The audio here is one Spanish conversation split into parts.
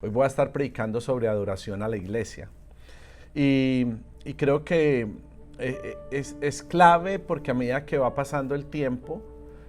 Hoy voy a estar predicando sobre adoración a la iglesia. Y, y creo que es clave porque a medida que va pasando el tiempo,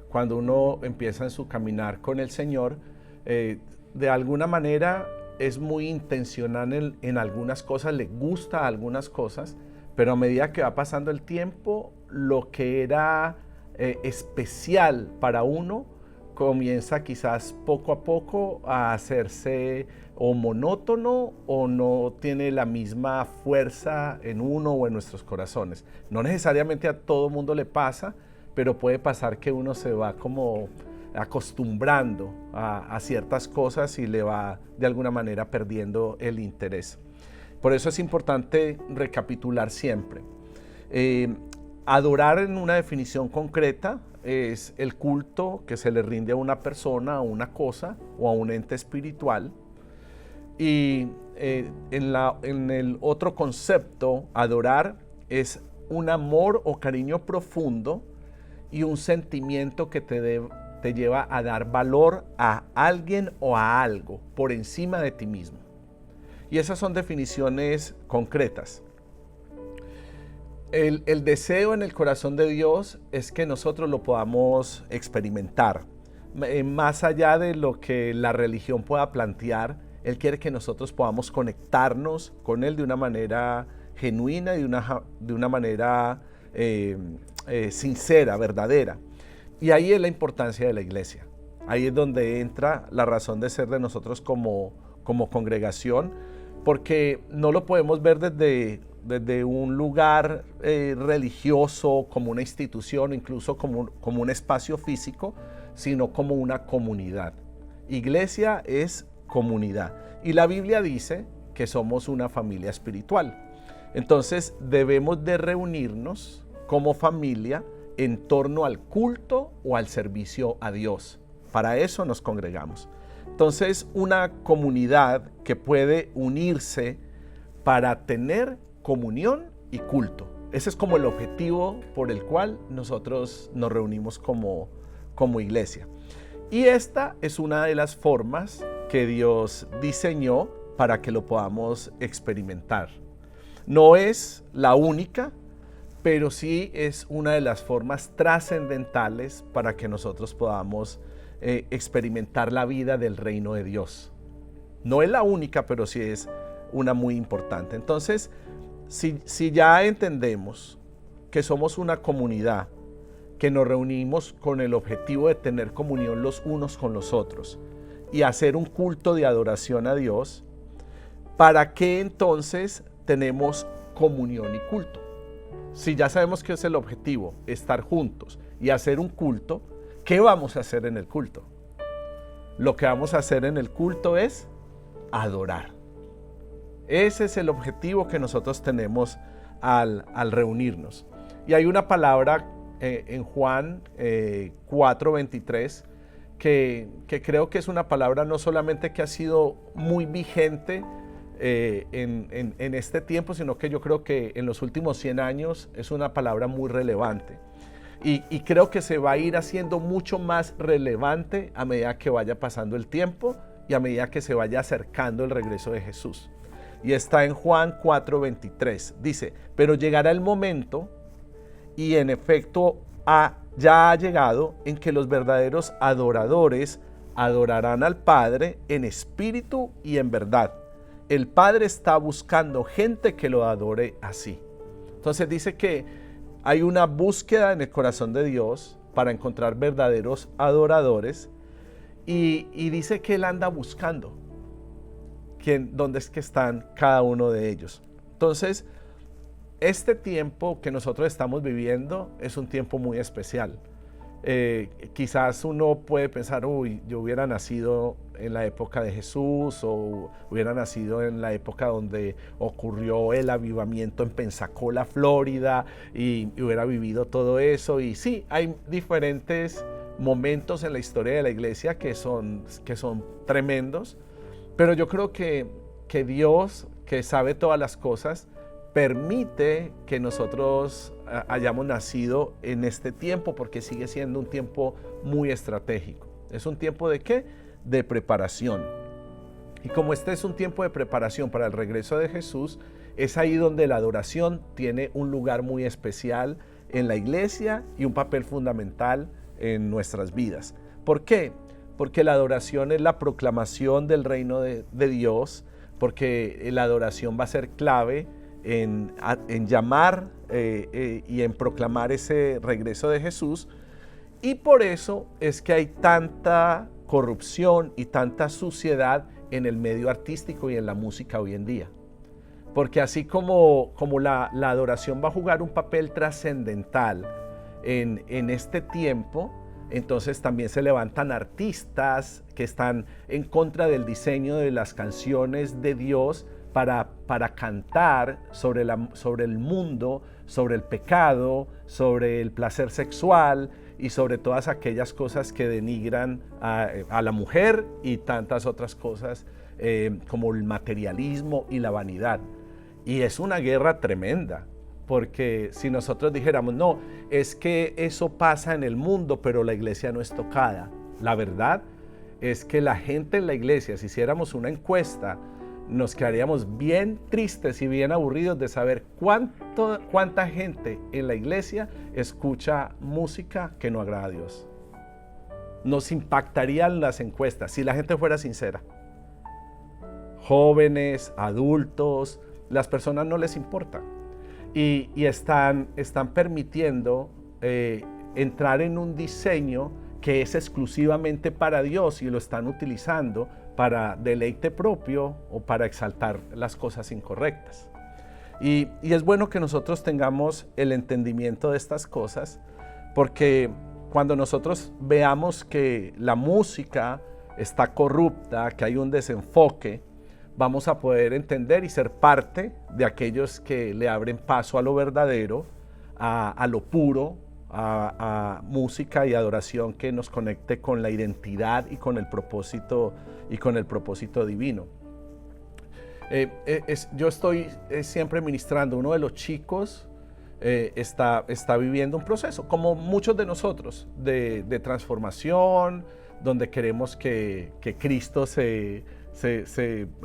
cuando uno empieza en su caminar con el Señor, de alguna manera es muy intencional en algunas cosas, le gusta algunas cosas, pero a medida que va pasando el tiempo, lo que era especial para uno comienza quizás poco a poco a hacerse o monótono o no tiene la misma fuerza en uno o en nuestros corazones. No necesariamente a todo mundo le pasa, pero puede pasar que uno se va como acostumbrando a ciertas cosas y le va de alguna manera perdiendo el interés. Por eso es importante recapitular siempre. Adorar en una definición concreta es el culto que se le rinde a una persona, a una cosa o a un ente espiritual. Y en el otro concepto, adorar es un amor o cariño profundo y un sentimiento que te lleva a dar valor a alguien o a algo por encima de ti mismo. Y esas son definiciones concretas. El deseo en el corazón de Dios es que nosotros lo podamos experimentar. Más allá de lo que la religión pueda plantear, Él quiere que nosotros podamos conectarnos con Él de una manera genuina y de una manera sincera, verdadera. Y ahí es la importancia de la iglesia. Ahí es donde entra la razón de ser de nosotros como congregación, porque no lo podemos ver desde un lugar religioso, como una institución, incluso como un espacio físico, sino como una comunidad. Iglesia es comunidad. Y la Biblia dice que somos una familia espiritual. Entonces debemos de reunirnos como familia en torno al culto o al servicio a Dios. Para eso nos congregamos. Entonces, una comunidad que puede unirse para tener comunión y culto. Ese es como el objetivo por el cual nosotros nos reunimos como iglesia. Y esta es una de las formas que Dios diseñó para que lo podamos experimentar. No es la única, pero sí es una de las formas trascendentales para que nosotros podamos experimentar la vida del reino de Dios. No es la única, pero sí es una muy importante. Entonces, si ya entendemos que somos una comunidad, que nos reunimos con el objetivo de tener comunión los unos con los otros y hacer un culto de adoración a Dios, ¿para qué entonces tenemos comunión y culto? Si ya sabemos que es el objetivo, estar juntos y hacer un culto, ¿qué vamos a hacer en el culto? Lo que vamos a hacer en el culto es adorar. Ese es el objetivo que nosotros tenemos al reunirnos. Y hay una palabra en Juan 4:23 que creo que es una palabra no solamente que ha sido muy vigente en este tiempo, sino que yo creo que en los últimos 100 años es una palabra muy relevante. Y creo que se va a ir haciendo mucho más relevante a medida que vaya pasando el tiempo y a medida que se vaya acercando el regreso de Jesús. Y está en Juan 4:23. Dice, pero llegará el momento, y en efecto ya ha llegado, en que los verdaderos adoradores adorarán al Padre en espíritu y en verdad. El Padre está buscando gente que lo adore así. Entonces dice que hay una búsqueda en el corazón de Dios para encontrar verdaderos adoradores y dice que Él anda buscando dónde es que están cada uno de ellos. Entonces, este tiempo que nosotros estamos viviendo es un tiempo muy especial. Quizás uno puede pensar, uy, yo hubiera nacido en la época de Jesús o hubiera nacido en la época donde ocurrió el avivamiento en Pensacola, Florida, y hubiera vivido todo eso. Y sí, hay diferentes momentos en la historia de la iglesia que son tremendos, pero yo creo que Dios, que sabe todas las cosas, permite que nosotros hayamos nacido en este tiempo porque sigue siendo un tiempo muy estratégico. ¿Es un tiempo de qué? De preparación. Y como este es un tiempo de preparación para el regreso de Jesús, es ahí donde la adoración tiene un lugar muy especial en la iglesia y un papel fundamental en nuestras vidas. ¿Por qué? Porque la adoración es la proclamación del reino de Dios, porque la adoración va a ser clave en llamar y en proclamar ese regreso de Jesús. Y por eso es que hay tanta corrupción y tanta suciedad en el medio artístico y en la música hoy en día. Porque así como la adoración va a jugar un papel trascendental en este tiempo, entonces también se levantan artistas que están en contra del diseño de las canciones de Dios para cantar sobre el mundo, sobre el pecado, sobre el placer sexual y sobre todas aquellas cosas que denigran a la mujer y tantas otras cosas como el materialismo y la vanidad. Y es una guerra tremenda, porque si nosotros dijéramos, no, es que eso pasa en el mundo, pero la iglesia no es tocada. La verdad es que la gente en la iglesia, si hiciéramos una encuesta, nos quedaríamos bien tristes y bien aburridos de saber cuánta gente en la iglesia escucha música que no agrada a Dios. Nos impactarían las encuestas si la gente fuera sincera. Jóvenes, adultos, las personas no les importa y están permitiendo entrar en un diseño que es exclusivamente para Dios y lo están utilizando para deleite propio o para exaltar las cosas incorrectas. Y es bueno que nosotros tengamos el entendimiento de estas cosas, porque cuando nosotros veamos que la música está corrupta, que hay un desenfoque, vamos a poder entender y ser parte de aquellos que le abren paso a lo verdadero, a lo puro, a música y adoración que nos conecte con la identidad y con el propósito divino. Yo estoy siempre ministrando. Uno de los chicos está viviendo un proceso, como muchos de nosotros, de transformación, donde queremos que Cristo se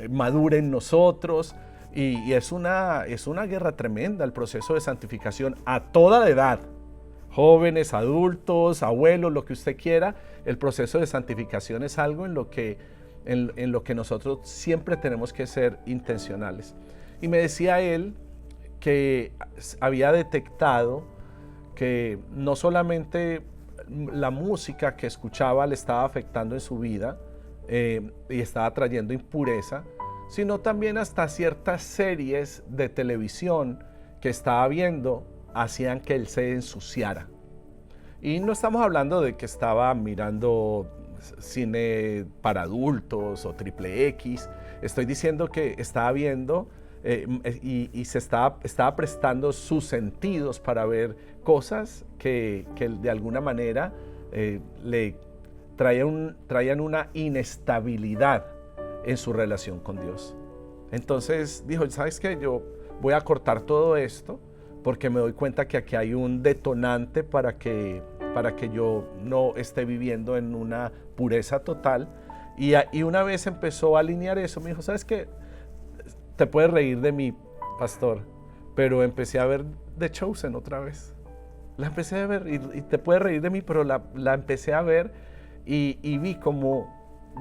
madure en nosotros, y es una guerra tremenda el proceso de santificación a toda edad, jóvenes, adultos, abuelos, lo que usted quiera. El proceso de santificación es algo en lo que nosotros siempre tenemos que ser intencionales. Y me decía él que había detectado que no solamente la música que escuchaba le estaba afectando en su vida, y estaba trayendo impureza, sino también hasta ciertas series de televisión que estaba viendo hacían que él se ensuciara. Y no estamos hablando de que estaba mirando cine para adultos o triple X. Estoy diciendo que estaba viendo y se estaba prestando sus sentidos para ver cosas que de alguna manera le traían una inestabilidad en su relación con Dios. Entonces dijo, ¿sabes qué? Yo voy a cortar todo esto porque me doy cuenta que aquí hay un detonante para que yo no esté viviendo en una pureza total. Y una vez empezó a alinear eso, me dijo, ¿sabes qué? Te puedes reír de mí, pastor, pero empecé a ver The Chosen otra vez. La empecé a ver y te puedes reír de mí, pero la empecé a ver y vi como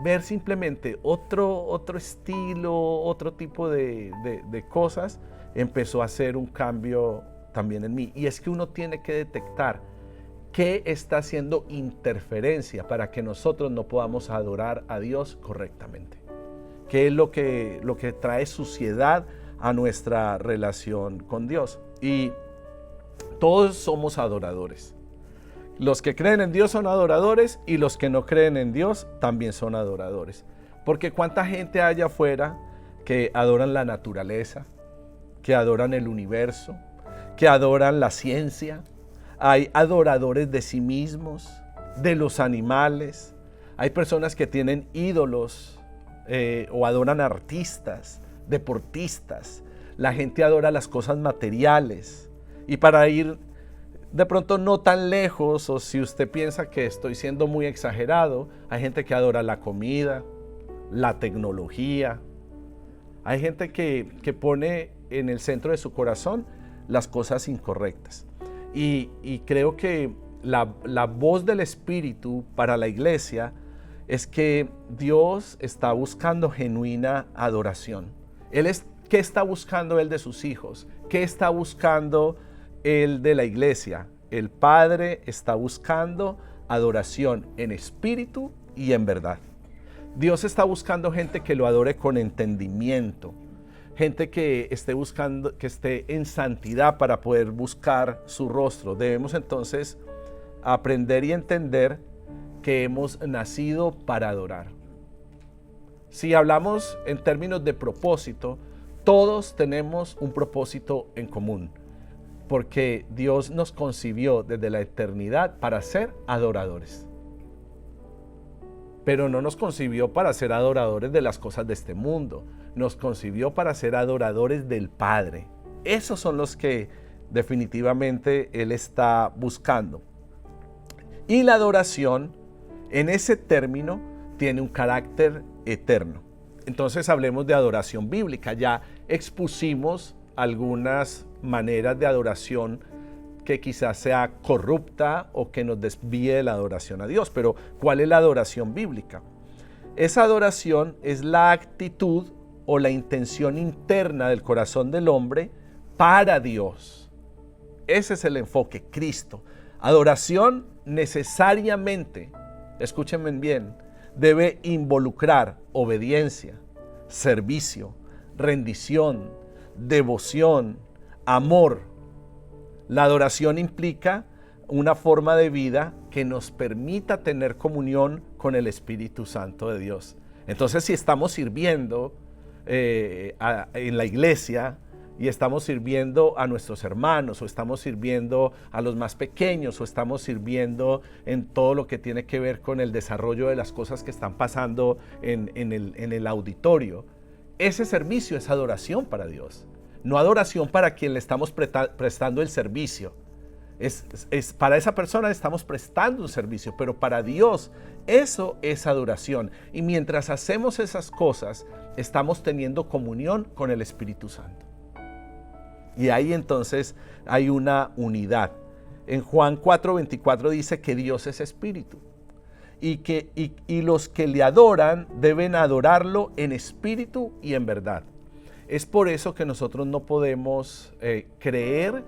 ver simplemente otro estilo, otro tipo de cosas, empezó a hacer un cambio también en mí. Y es que uno tiene que detectar qué está haciendo interferencia para que nosotros no podamos adorar a Dios correctamente. ¿Qué es lo que trae suciedad a nuestra relación con Dios? Y todos somos adoradores. Los que creen en Dios son adoradores y los que no creen en Dios también son adoradores. Porque cuánta gente hay afuera que adoran la naturaleza, que adoran el universo, que adoran la ciencia. Hay adoradores de sí mismos, de los animales. Hay personas que tienen ídolos o adoran artistas, deportistas. La gente adora las cosas materiales. Y para ir de pronto no tan lejos, o si usted piensa que estoy siendo muy exagerado, hay gente que adora la comida, la tecnología. Hay gente que pone en el centro de su corazón las cosas incorrectas. Y creo que la voz del Espíritu para la iglesia es que Dios está buscando genuina adoración. ¿Qué está buscando Él de sus hijos? ¿Qué está buscando Él de la iglesia? El Padre está buscando adoración en espíritu y en verdad. Dios está buscando gente que lo adore con entendimiento, gente que esté buscando, que esté en santidad para poder buscar su rostro. Debemos entonces aprender y entender que hemos nacido para adorar. Si hablamos en términos de propósito, todos tenemos un propósito en común, porque Dios nos concibió desde la eternidad para ser adoradores. Pero no nos concibió para ser adoradores de las cosas de este mundo, nos concibió para ser adoradores del Padre. Esos son los que definitivamente Él está buscando. Y la adoración, en ese término, tiene un carácter eterno. Entonces hablemos de adoración bíblica. Ya expusimos algunas maneras de adoración que quizás sea corrupta o que nos desvíe de la adoración a Dios. Pero ¿cuál es la adoración bíblica? Esa adoración es la actitud o la intención interna del corazón del hombre para Dios. Ese es el enfoque, Cristo. Adoración necesariamente, escúchenme bien, debe involucrar obediencia, servicio, rendición, devoción, amor. La adoración implica una forma de vida que nos permita tener comunión con el Espíritu Santo de Dios. Entonces, si estamos sirviendo en la iglesia y estamos sirviendo a nuestros hermanos, o estamos sirviendo a los más pequeños, o estamos sirviendo en todo lo que tiene que ver con el desarrollo de las cosas que están pasando en el auditorio, ese servicio es adoración para Dios. No adoración para quien le estamos prestando el servicio. Para esa persona estamos prestando un servicio, pero para Dios eso es adoración. Y mientras hacemos esas cosas, estamos teniendo comunión con el Espíritu Santo. Y ahí entonces hay una unidad. En Juan 4:24 dice que Dios es espíritu y los que le adoran deben adorarlo en espíritu y en verdad. Es por eso que nosotros no podemos creer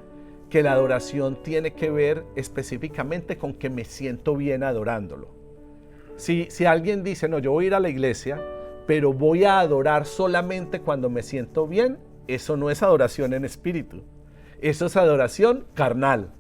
que la adoración tiene que ver específicamente con que me siento bien adorándolo. Si alguien dice, no, yo voy a ir a la iglesia, pero voy a adorar solamente cuando me siento bien, eso no es adoración en espíritu. Eso es adoración carnal.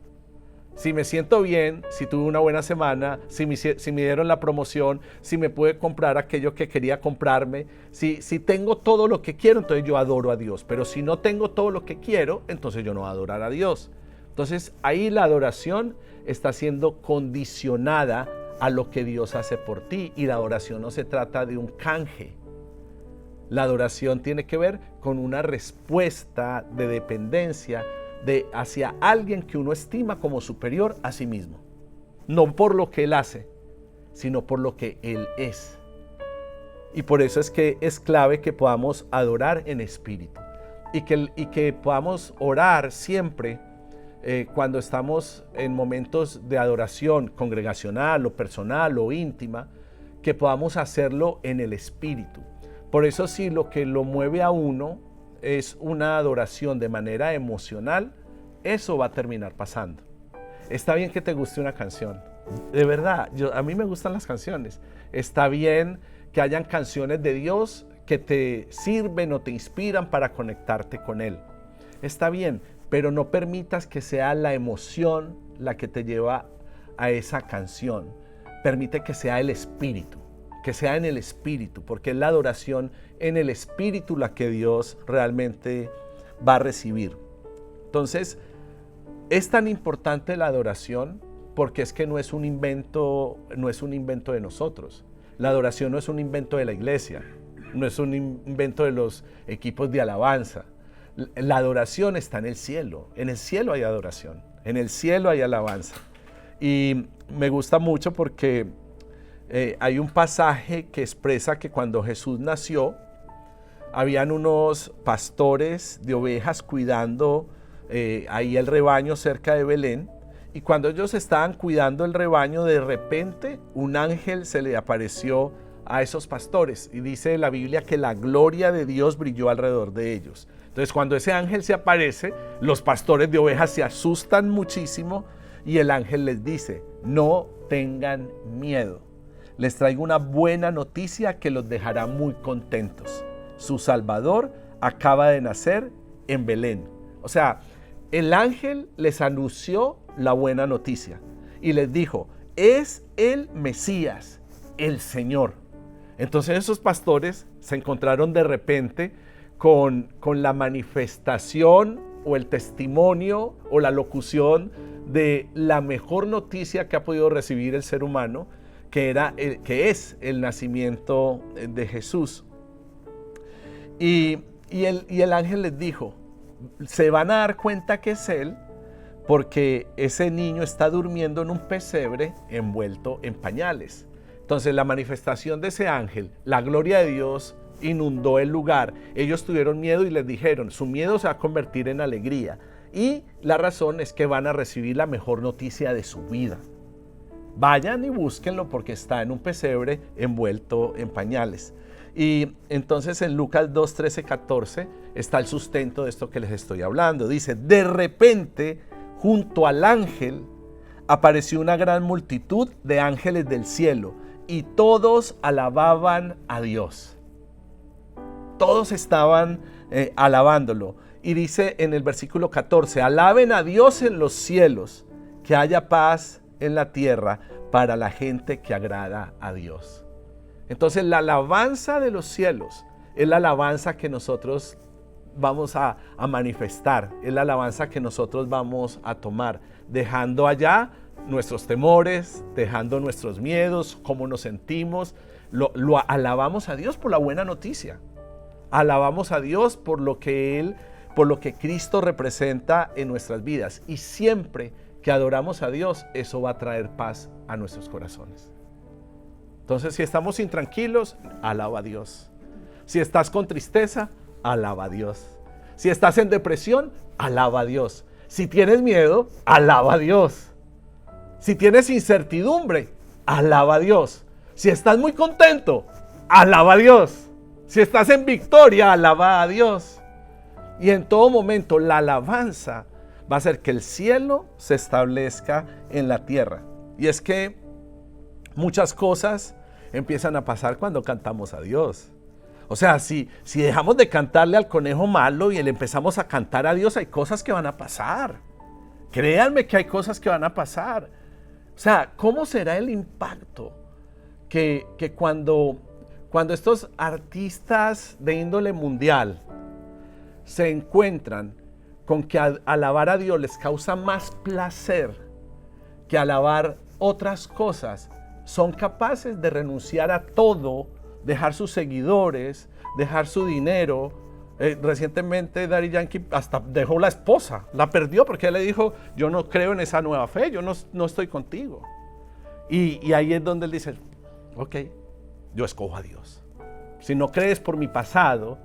Si me siento bien, si tuve una buena semana, si me dieron la promoción, si me pude comprar aquello que quería comprarme, si tengo todo lo que quiero, entonces yo adoro a Dios. Pero si no tengo todo lo que quiero, entonces yo no voy a adorar a Dios. Entonces ahí la adoración está siendo condicionada a lo que Dios hace por ti, y la adoración no se trata de un canje. La adoración tiene que ver con una respuesta de dependencia hacia alguien que uno estima como superior a sí mismo. No por lo que Él hace, sino por lo que Él es. Y por eso es que es clave que podamos adorar en espíritu. Y que podamos orar siempre cuando estamos en momentos de adoración congregacional o personal o íntima, que podamos hacerlo en el espíritu. Por eso, si lo que lo mueve a uno es una adoración de manera emocional, eso va a terminar pasando. Está bien que te guste una canción. De verdad, a mí me gustan las canciones. Está bien que hayan canciones de Dios que te sirven o te inspiran para conectarte con Él. Está bien, pero no permitas que sea la emoción la que te lleva a esa canción. Permite que sea el espíritu. Que sea en el espíritu, porque es la adoración en el espíritu la que Dios realmente va a recibir. Entonces, es tan importante la adoración porque es que no es un invento de nosotros. La adoración no es un invento de la iglesia, no es un invento de los equipos de alabanza. La adoración está en el cielo hay adoración, en el cielo hay alabanza. Y me gusta mucho porque hay un pasaje que expresa que cuando Jesús nació, habían unos pastores de ovejas cuidando ahí el rebaño cerca de Belén. Y cuando ellos estaban cuidando el rebaño, de repente un ángel se le apareció a esos pastores. Y dice la Biblia que la gloria de Dios brilló alrededor de ellos. Entonces, cuando ese ángel se aparece, los pastores de ovejas se asustan muchísimo y el ángel les dice: no tengan miedo. Les traigo una buena noticia que los dejará muy contentos. Su Salvador acaba de nacer en Belén. O sea, el ángel les anunció la buena noticia y les dijo: es el Mesías, el Señor. Entonces esos pastores se encontraron de repente con la manifestación o el testimonio o la locución de la mejor noticia que ha podido recibir el ser humano, que es el nacimiento de Jesús. Y el ángel les dijo: se van a dar cuenta que es Él, porque ese niño está durmiendo en un pesebre envuelto en pañales. Entonces la manifestación de ese ángel, la gloria de Dios inundó el lugar. Ellos tuvieron miedo y les dijeron: su miedo se va a convertir en alegría. Y la razón es que van a recibir la mejor noticia de su vida. Vayan y búsquenlo porque está en un pesebre envuelto en pañales. Y entonces en Lucas 2, 13, 14 está el sustento de esto que les estoy hablando. Dice: de repente, junto al ángel, apareció una gran multitud de ángeles del cielo y todos alababan a Dios. Todos estaban alabándolo. Y dice en el versículo 14: alaben a Dios en los cielos, que haya paz en la tierra para la gente que agrada a Dios. Entonces la alabanza de los cielos es la alabanza que nosotros vamos a manifestar, es la alabanza que nosotros vamos a tomar, dejando allá nuestros temores, dejando nuestros miedos, cómo nos sentimos. Lo alabamos a Dios por la buena noticia, alabamos a Dios por lo que Cristo representa en nuestras vidas, y siempre que adoramos a Dios, eso va a traer paz a nuestros corazones. Entonces, si estamos intranquilos, alaba a Dios. Si estás con tristeza, alaba a Dios. Si estás en depresión, alaba a Dios. Si tienes miedo, alaba a Dios. Si tienes incertidumbre, alaba a Dios. Si estás muy contento, alaba a Dios. Si estás en victoria, alaba a Dios. Y en todo momento la alabanza va a hacer que el cielo se establezca en la tierra. Y es que muchas cosas empiezan a pasar cuando cantamos a Dios. O sea, si dejamos de cantarle al conejo malo y le empezamos a cantar a Dios, hay cosas que van a pasar. Créanme que hay cosas que van a pasar. O sea, ¿cómo será el impacto que cuando estos artistas de índole mundial se encuentran con que alabar a Dios les causa más placer que alabar otras cosas? Son capaces de renunciar a todo, dejar sus seguidores, dejar su dinero. Recientemente Daddy Yankee hasta dejó la esposa, la perdió porque él le dijo: yo no creo en esa nueva fe, yo no estoy contigo. Y ahí es donde él dice: ok, yo escojo a Dios. Si no crees por mi pasado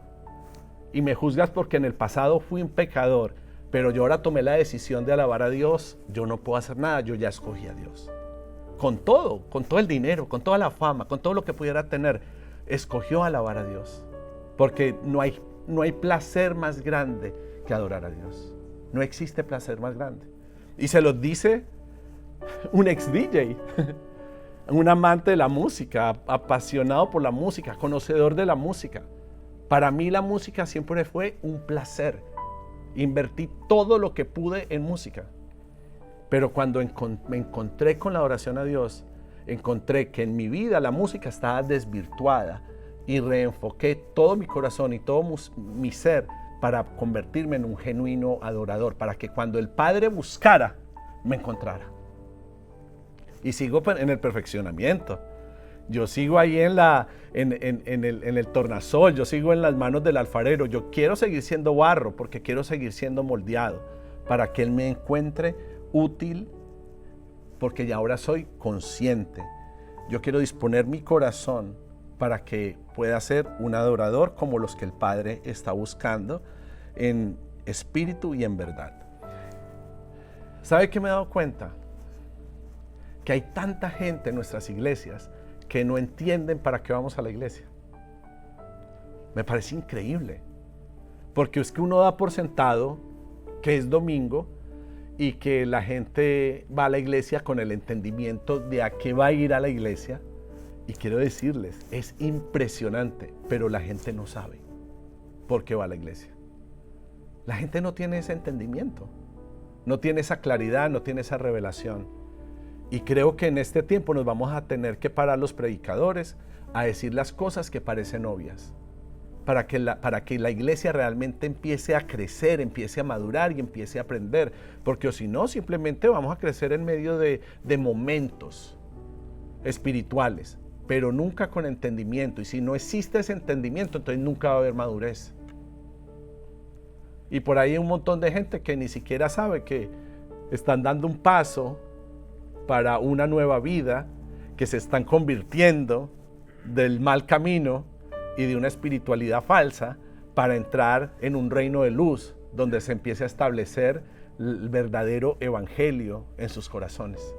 y me juzgas porque en el pasado fui un pecador, pero yo ahora tomé la decisión de alabar a Dios, yo no puedo hacer nada, yo ya escogí a Dios. Con todo el dinero, con toda la fama, con todo lo que pudiera tener, escogió alabar a Dios. Porque no hay placer más grande que adorar a Dios. No existe placer más grande. Y se los dice un ex DJ, un amante de la música, apasionado por la música, conocedor de la música. Para mí la música siempre fue un placer. Invertí todo lo que pude en música. Pero cuando me encontré con la adoración a Dios, encontré que en mi vida la música estaba desvirtuada y reenfoqué todo mi corazón y todo mi ser para convertirme en un genuino adorador, para que cuando el Padre buscara, me encontrara. Y sigo en el perfeccionamiento. Yo sigo ahí en el tornasol, yo sigo en las manos del alfarero. Yo quiero seguir siendo barro porque quiero seguir siendo moldeado para que Él me encuentre útil, porque ya ahora soy consciente Yo quiero disponer mi corazón para que pueda ser un adorador como los que el Padre está buscando en espíritu y en verdad. ¿Sabe qué me he dado cuenta? Que hay tanta gente en nuestras iglesias que no entienden para qué vamos a la iglesia. Me parece increíble, porque es que uno da por sentado que es domingo y que la gente va a la iglesia con el entendimiento de a qué va a ir a la iglesia. Y quiero decirles, es impresionante, pero la gente no sabe por qué va a la iglesia. La gente no tiene ese entendimiento, no tiene esa claridad, no tiene esa revelación. Y creo que en este tiempo nos vamos a tener que parar los predicadores a decir las cosas que parecen obvias, para que la iglesia realmente empiece a crecer, empiece a madurar y empiece a aprender, porque o si no, simplemente vamos a crecer en medio de momentos espirituales, pero nunca con entendimiento. Y si no existe ese entendimiento, entonces nunca va a haber madurez. Y por ahí hay un montón de gente que ni siquiera sabe que están dando un paso para una nueva vida, que se están convirtiendo del mal camino y de una espiritualidad falsa para entrar en un reino de luz donde se empiece a establecer el verdadero evangelio en sus corazones.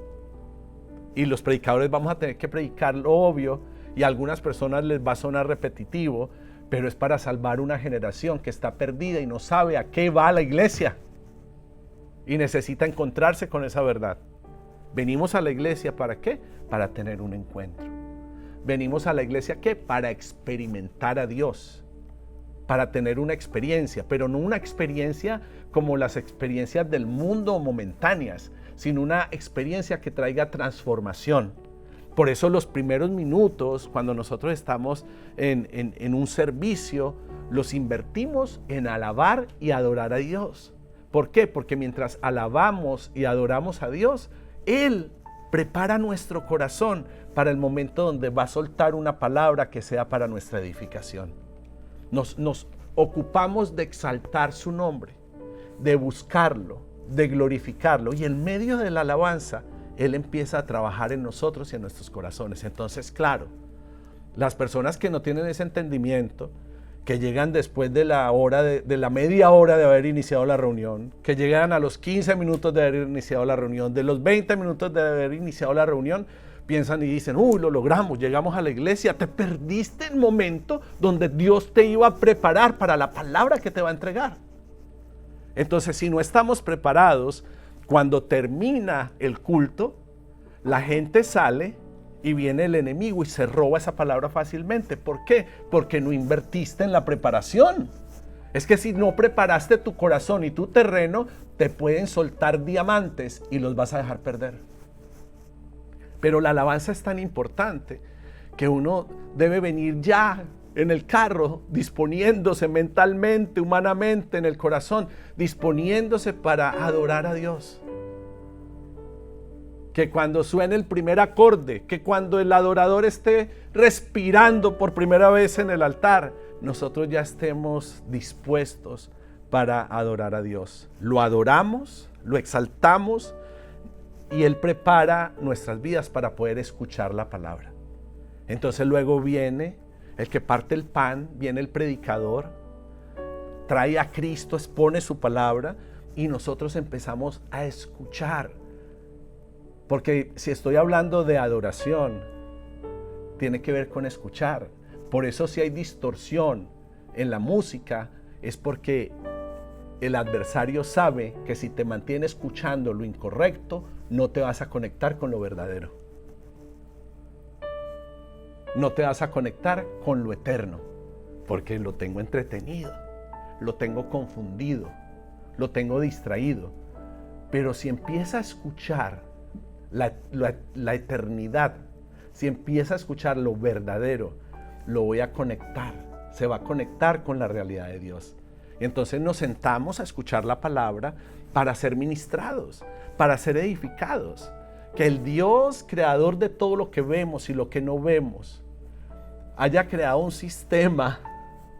Y los predicadores vamos a tener que predicar lo obvio, y a algunas personas les va a sonar repetitivo, pero es para salvar una generación que está perdida y no sabe a qué va la iglesia y necesita encontrarse con esa verdad. Venimos a la iglesia ¿para qué? Para tener un encuentro. Venimos a la iglesia ¿qué? Para experimentar a Dios, para tener una experiencia, pero no una experiencia como las experiencias del mundo momentáneas, sino una experiencia que traiga transformación. Por eso los primeros minutos, cuando nosotros estamos en un servicio, los invertimos en alabar y adorar a Dios. ¿Por qué? Porque mientras alabamos y adoramos a Dios, Él prepara nuestro corazón para el momento donde va a soltar una palabra que sea para nuestra edificación. Nos ocupamos de exaltar su nombre, de buscarlo, de glorificarlo, y en medio de la alabanza Él empieza a trabajar en nosotros y en nuestros corazones. Entonces, claro, las personas que no tienen ese entendimiento, que llegan después de la media hora de haber iniciado la reunión, que llegan a los 15 minutos de haber iniciado la reunión, de los 20 minutos de haber iniciado la reunión, piensan y dicen, lo logramos, llegamos a la iglesia. Te perdiste el momento donde Dios te iba a preparar para la palabra que te va a entregar. Entonces, si no estamos preparados, cuando termina el culto, la gente sale y viene el enemigo y se roba esa palabra fácilmente. ¿Por qué? Porque no invertiste en la preparación. Es que si no preparaste tu corazón y tu terreno, te pueden soltar diamantes y los vas a dejar perder. Pero la alabanza es tan importante que uno debe venir ya en el carro, disponiéndose mentalmente, humanamente, en el corazón, disponiéndose para adorar a Dios. Que cuando suene el primer acorde, que cuando el adorador esté respirando por primera vez en el altar, nosotros ya estemos dispuestos para adorar a Dios. Lo adoramos, lo exaltamos, y Él prepara nuestras vidas para poder escuchar la palabra. Entonces luego viene el que parte el pan, viene el predicador, trae a Cristo, expone su palabra, y nosotros empezamos a escuchar. Porque si estoy hablando de adoración, tiene que ver con escuchar. Por eso si hay distorsión en la música, es porque el adversario sabe que si te mantiene escuchando lo incorrecto, no te vas a conectar con lo verdadero. No te vas a conectar con lo eterno, porque lo tengo entretenido, lo tengo confundido, lo tengo distraído. Pero si empieza a escuchar la eternidad, si empieza a escuchar lo verdadero, lo voy a conectar, se va a conectar con la realidad de Dios. Y entonces nos sentamos a escuchar la palabra para ser ministrados, para ser edificados. Que el Dios creador de todo lo que vemos y lo que no vemos haya creado un sistema,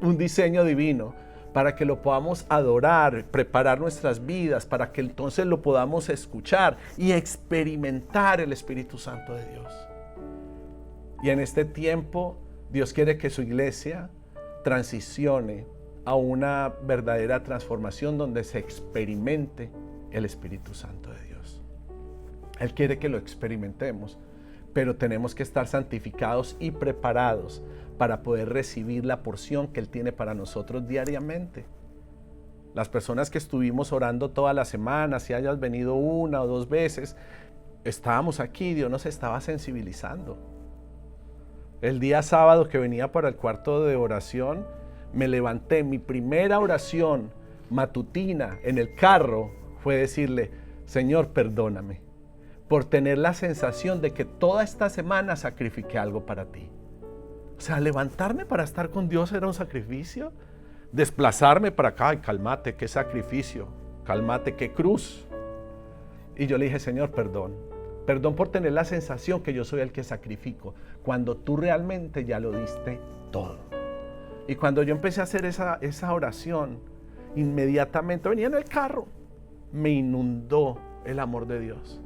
un diseño divino para que lo podamos adorar, preparar nuestras vidas, para que entonces lo podamos escuchar y experimentar el Espíritu Santo de Dios. Y en este tiempo Dios quiere que su iglesia transicione a una verdadera transformación donde se experimente el Espíritu Santo de Dios. Él quiere que lo experimentemos, pero tenemos que estar santificados y preparados para poder recibir la porción que Él tiene para nosotros diariamente. Las personas que estuvimos orando toda la semana, si hayas venido 1 o 2 veces, estábamos aquí, Dios nos estaba sensibilizando. El día sábado que venía para el cuarto de oración, me levanté, mi primera oración matutina en el carro fue decirle: Señor, perdóname por tener la sensación de que toda esta semana sacrifiqué algo para ti. O sea, levantarme para estar con Dios era un sacrificio. Desplazarme para acá, ay, cálmate, qué sacrificio, cálmate, qué cruz. Y yo le dije: Señor, perdón por tener la sensación que yo soy el que sacrifico, cuando tú realmente ya lo diste todo. Y cuando yo empecé a hacer esa oración, inmediatamente venía en el carro, me inundó el amor de Dios,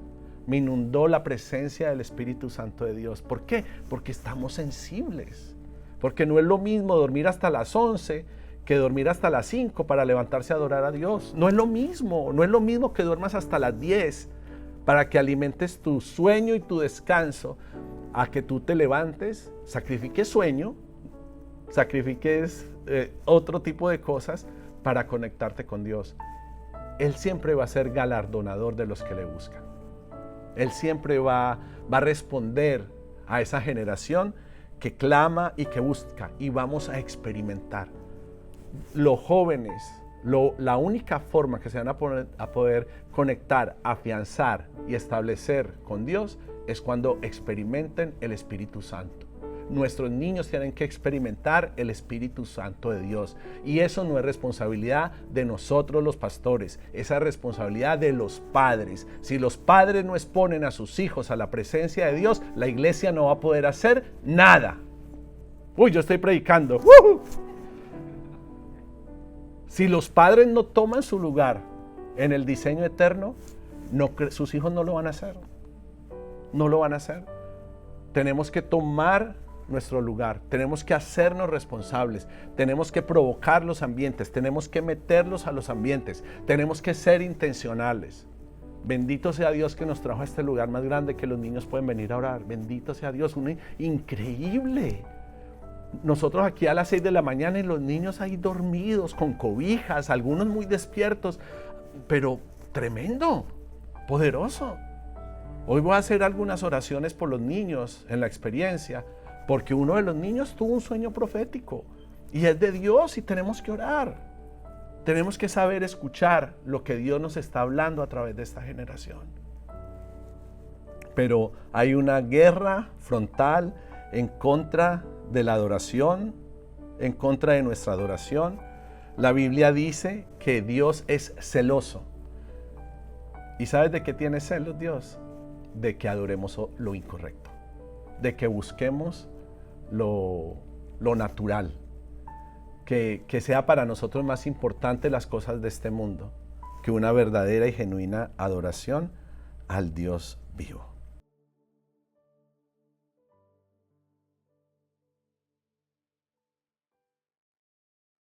me inundó la presencia del Espíritu Santo de Dios. ¿Por qué? Porque estamos sensibles, porque no es lo mismo dormir hasta las 11 que dormir hasta las 5 para levantarse a adorar a Dios. No es lo mismo que duermas hasta las 10 para que alimentes tu sueño y tu descanso, a que tú te levantes, sacrifiques sueño, sacrifiques otro tipo de cosas para conectarte con Dios. Él siempre va a ser galardonador de los que le buscan. Él siempre va a responder a esa generación que clama y que busca, y vamos a experimentar. Los jóvenes, la única forma que se van a poder conectar, afianzar y establecer con Dios es cuando experimenten el Espíritu Santo. Nuestros niños tienen que experimentar el Espíritu Santo de Dios, y eso no es responsabilidad de nosotros los pastores, esa es responsabilidad de los padres. Si los padres no exponen a sus hijos a la presencia de Dios, la iglesia no va a poder hacer nada. Uy, yo estoy predicando. ¡Woo! Si los padres no toman su lugar en el diseño eterno, sus hijos no lo van a hacer. No lo van a hacer. Tenemos que tomar nuestro lugar, tenemos que hacernos responsables, tenemos que provocar los ambientes, tenemos que meterlos a los ambientes, tenemos que ser intencionales. Bendito sea Dios que nos trajo a este lugar más grande, que los niños pueden venir a orar. Bendito sea Dios, increíble. Nosotros aquí a las 6 de la mañana y los niños ahí dormidos, con cobijas, algunos muy despiertos, pero tremendo, poderoso. Hoy voy a hacer algunas oraciones por los niños en la experiencia, porque uno de los niños tuvo un sueño profético y es de Dios, y tenemos que orar. Tenemos que saber escuchar lo que Dios nos está hablando a través de esta generación. Pero hay una guerra frontal en contra de la adoración, en contra de nuestra adoración. La Biblia dice que Dios es celoso. ¿Y sabes de qué tiene celos Dios? De que adoremos lo incorrecto, de que busquemos lo natural, que sea para nosotros más importante las cosas de este mundo que una verdadera y genuina adoración al Dios vivo.